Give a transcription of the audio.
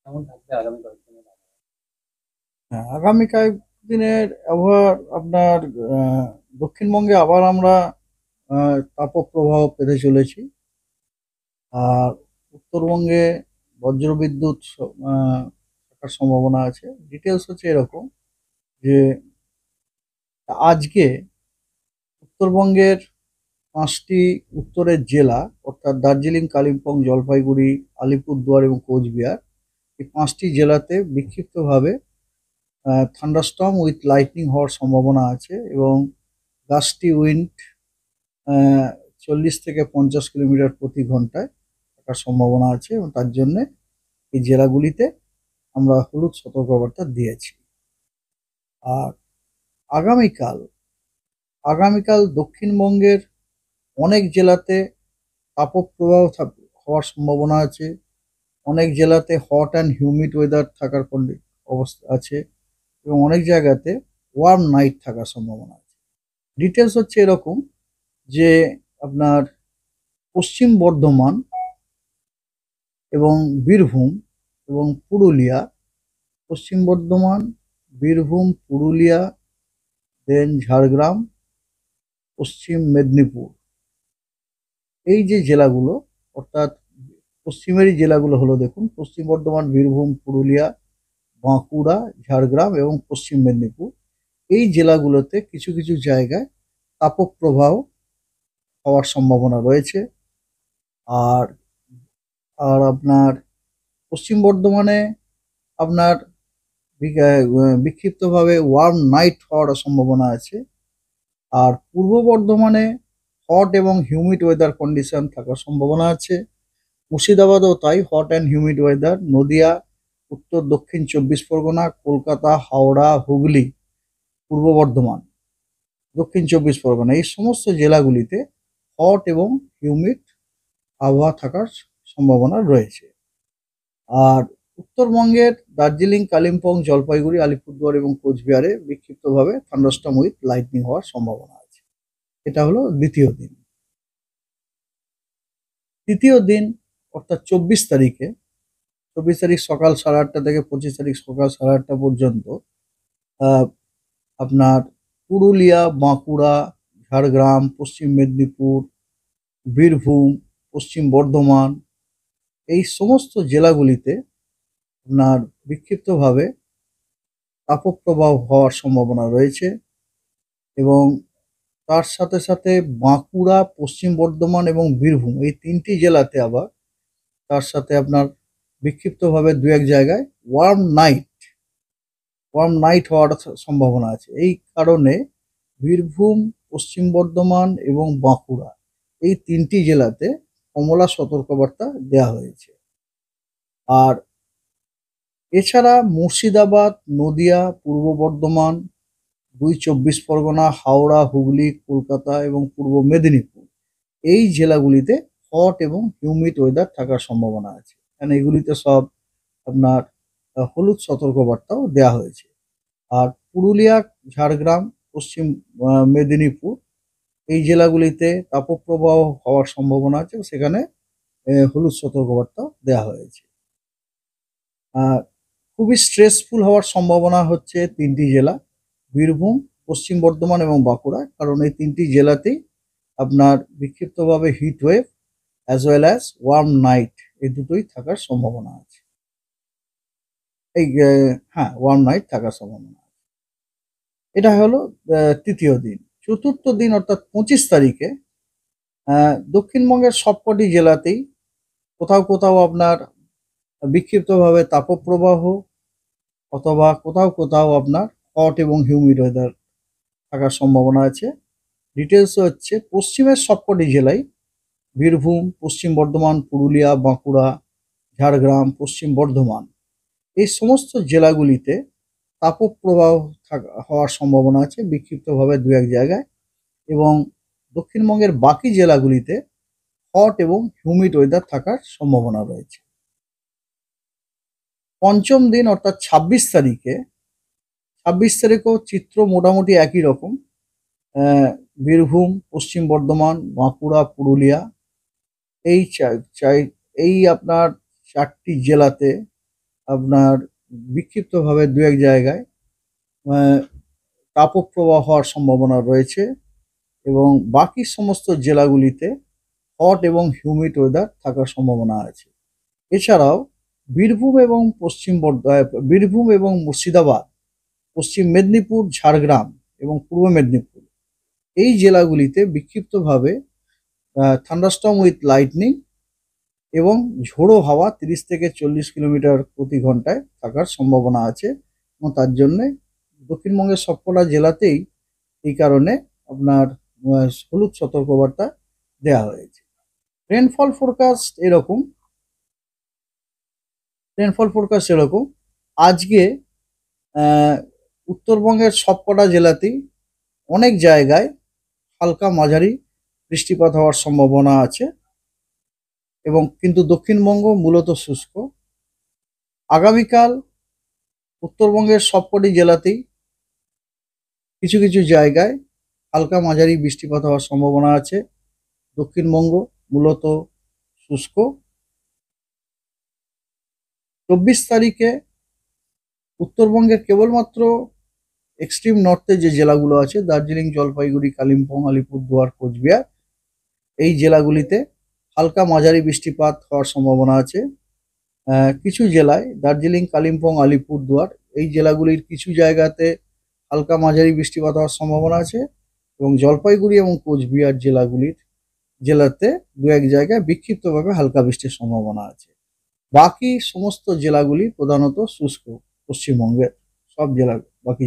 কেমন থাকবে আগামী কয়েকদিনের আবহাওয়া? হ্যাঁ, আগামী কয়েকদিনের আবহাওয়া আপনার দক্ষিণবঙ্গে আবার আমরা তাপপ্রবাহ পেতে চলেছি। আর উত্তরবঙ্গে বজ্রবিদ্যুৎ থাকার সম্ভাবনা আছে। ডিটেলস হচ্ছে এরকম যে আজকে উত্তরবঙ্গের 5টি উত্তরের জেলা অর্থাৎ দার্জিলিং, কালিম্পং, জলপাইগুড়ি, আলিপুরদুয়ার এবং কোচবিহার, এই 5টি জেলাতে বিক্ষিপ্তভাবে থান্ডারস্টর্ম উইথ লাইটনিং হওয়ার সম্ভাবনা আছে এবং গাস্টি উইন্ড 40 থেকে 50 কিলোমিটার প্রতি ঘন্টায় থাকার সম্ভাবনা আছে এবং তার জন্য এই জেলাগুলিতে আমরা হলুদ সতর্কবার্তা দিয়েছি। আর আগামীকাল আগামীকাল দক্ষিণবঙ্গের অনেক জেলাতে তাপপ্রবাহ হওয়ার সম্ভাবনা আছে। অনেক জেলাতে হট অ্যান্ড হিউমিড ওয়েদার থাকার অবস্থা আছে এবং অনেক জায়গাতে ওয়ার্ম নাইট থাকার সম্ভাবনা আছে। ডিটেলস হচ্ছে এরকম যে আপনার পশ্চিম বর্ধমান এবং বীরভূম এবং পুরুলিয়া, পশ্চিম বর্ধমান, বীরভূম, পুরুলিয়া, দেন ঝাড়গ্রাম, পশ্চিম মেদিনীপুর, এই যে জেলাগুলো অর্থাৎ পশ্চিমেরই জেলাগুলো হলো দেখুন পশ্চিম বর্ধমান, বীরভূম, পুরুলিয়া, বাঁকুড়া, ঝাড়গ্রাম এবং পশ্চিম মেদিনীপুর, এই জেলাগুলোতে কিছু কিছু জায়গায় তাপপ্রবাহ হওয়ার সম্ভাবনা রয়েছে। আর আর আপনার পশ্চিম বর্ধমানে আপনার বিক্ষিপ্তভাবে ওয়ার্ম নাইট হওয়ার সম্ভাবনা আছে। আর পূর্ব বর্ধমানে হট এবং হিউমিড ওয়েদার কন্ডিশন থাকার সম্ভাবনা আছে। মুর্শিদাবাদও তাই, hot and humid weather. Nadia, উত্তর দক্ষিণ 24 পরগনা, কলকাতা, হাওড়া, হুগলি, পূর্ব বর্ধমান, দক্ষিণ 24 পরগনা, এই সমস্ত জেলাগুলিতে হট এবং হিউমিড আবহাওয়া থাকার সম্ভাবনা রয়েছে। আর উত্তরবঙ্গের দার্জিলিং, কালিম্পং, জলপাইগুড়ি, আলিপুরদুয়ার এবং কোচবিহারে বিক্ষিপ্তভাবে থান্ডারস্টর্ম উইথ লাইটনিং হওয়ার সম্ভাবনা আছে। এটা হলো দ্বিতীয় দিন। তৃতীয় দিন অর্থাৎ 24 তারিখে, 24 তারিখ সকাল 8:30 থেকে 25 তারিখ সকাল 8:30 পর্যন্ত আহ, আপনার পুরুলিয়া, বাঁকুড়া, ঝাড়গ্রাম, পশ্চিম মেদিনীপুর, বীরভূম, পশ্চিম বর্ধমান, এই সমস্ত জেলাগুলিতে আপনার বিক্ষিপ্তভাবে তাপপ্রবাহ হওয়ার সম্ভাবনা রয়েছে এবং তার সাথে সাথে বাঁকুড়া, পশ্চিম বর্ধমান এবং বীরভূম, এই 3টি জেলাতে আবার তার সাথে আপনার বিক্ষিপ্তভাবে দু এক জায়গায় ওয়ার্ম নাইট হওয়ার সম্ভাবনা আছে। এই কারণে বীরভূম, পশ্চিম বর্ধমান এবং বাঁকুড়া, এই 3টি জেলাতে কমলা সতর্কবার্তা দেওয়া হয়েছে। আর এছাড়া মুর্শিদাবাদ, নদিয়া, পূর্ব বর্ধমান, 2 চব্বিশ পরগনা, হাওড়া, হুগলি, কলকাতা এবং পূর্ব মেদিনীপুর, এই জেলাগুলিতে হট এবং হিউমিড ওয়েদার থাকার সম্ভাবনা আছে। কারণ এগুলিতে সব আপনার হলুদ সতর্কবার্তাও দেওয়া হয়েছে। আর পুরুলিয়া, ঝাড়গ্রাম, পশ্চিম মেদিনীপুর, এই জেলাগুলিতে তাপপ্রবাহ হওয়ার সম্ভাবনা আছে, সেখানে হলুদ সতর্কবার্তা দেওয়া হয়েছে। আর খুবই স্ট্রেসফুল হওয়ার সম্ভাবনা হচ্ছে 3টি জেলা, বীরভূম, পশ্চিম বর্ধমান এবং বাঁকুড়া, কারণ এই 3টি জেলাতেই আপনার বিক্ষিপ্তভাবে heat wave as well as warm night, এই দুটোই থাকার সম্ভাবনা আছে। হ্যাঁ, ওয়ার্ম নাইট থাকার সম্ভাবনা আছে। এটা হলো তৃতীয় দিন। চতুর্থ দিন অর্থাৎ 25 তারিখে দক্ষিণবঙ্গের সবকটি জেলাতেই কোথাও কোথাও আপনার বিক্ষিপ্তভাবে তাপপ্রবাহ অথবা কোথাও কোথাও আপনার হট এবং হিউমিড ওয়েদার থাকার সম্ভাবনা আছে। ডিটেলস হচ্ছে পশ্চিমের সবকটি জেলায়, বীরভূম, পশ্চিম বর্ধমান, পুরুলিয়া, বাঁকুড়া, ঝাড়গ্রাম, পশ্চিম বর্ধমান, এই সমস্ত জেলাগুলিতে তাপপ্রবাহ হওয়ার সম্ভাবনা আছে বিক্ষিপ্তভাবে দু এক জায়গায় এবং দক্ষিণবঙ্গের বাকি জেলাগুলিতে হট এবং হিউমিড ওয়েদার থাকার সম্ভাবনা রয়েছে। পঞ্চম দিন অর্থাৎ 26 তারিখে, 26 তারিখেও চিত্র মোটামুটি একই রকম। আহ, বীরভূম, পশ্চিম বর্ধমান, বাঁকুড়া, পুরুলিয়া, এই চাই চাই এই আপনার 4টি জেলাতে আপনার বিক্ষিপ্তভাবে দু এক জায়গায় আহ, তাপপ্রবাহ হওয়ার সম্ভাবনা রয়েছে এবং বাকি সমস্ত জেলাগুলিতে হট এবং হিউমিড ওয়েদার থাকার সম্ভাবনা আছে। এছাড়াও বীরভূম এবং বীরভূম এবং মুর্শিদাবাদ, পশ্চিম মেদিনীপুর, ঝাড়গ্রাম এবং পূর্ব মেদিনীপুর এই জেলাগুলিতে বিক্ষিপ্তভাবে থান্ডারস্টর্ম উইথ লাইটনিং এবং ঝোড়ো হাওয়া 30 থেকে 40 কিলোমিটার প্রতি ঘন্টায় থাকার সম্ভাবনা আছে এবং তার জন্যে দক্ষিণবঙ্গের সবকটা জেলাতেই এই কারণে আপনার হলুদ সতর্কবার্তা দেওয়া হয়েছে। রেনফল ফোরকাস্ট এরকম রেনফল ফোরকাস্ট এরকম আজকে আহ, উত্তরবঙ্গের সবকটা জেলাতেই অনেক জায়গায় হালকা মাঝারি বৃষ্টিপাত হওয়ার সম্ভাবনা আছে এবং কিন্তু দক্ষিণবঙ্গ মূলত শুষ্ক। আগামীকাল উত্তরবঙ্গের সবকটি জেলাতেই কিছু কিছু জায়গায় হালকা মাঝারি বৃষ্টিপাত হওয়ার সম্ভাবনা আছে। দক্ষিণবঙ্গ মূলত শুষ্ক। 24 তারিখে উত্তরবঙ্গের কেবলমাত্র এক্সট্রিম নর্থে যে জেলাগুলো আছে দার্জিলিং, জলপাইগুড়ি, কালিম্পং, আলিপুরদুয়ার, কোচবিহার এই জেলাগুলিতে হালকা মাঝারি বৃষ্টিপাত হওয়ার সম্ভাবনা আছে। কিছু জেলায় দার্জিলিং, কালিম্পং, আলিপুরদুয়ার এই জেলাগুলির কিছু জায়গাতে হালকা মাঝারি বৃষ্টিপাত হওয়ার সম্ভাবনা আছে এবং জলপাইগুড়ি এবং কোচবিহার জেলাতে দু এক জায়গায় বিক্ষিপ্তভাবে হালকা বৃষ্টির সম্ভাবনা আছে। বাকি সমস্ত জেলাগুলি প্রধানত শুষ্ক। পশ্চিমবঙ্গের সব জেলা বাকি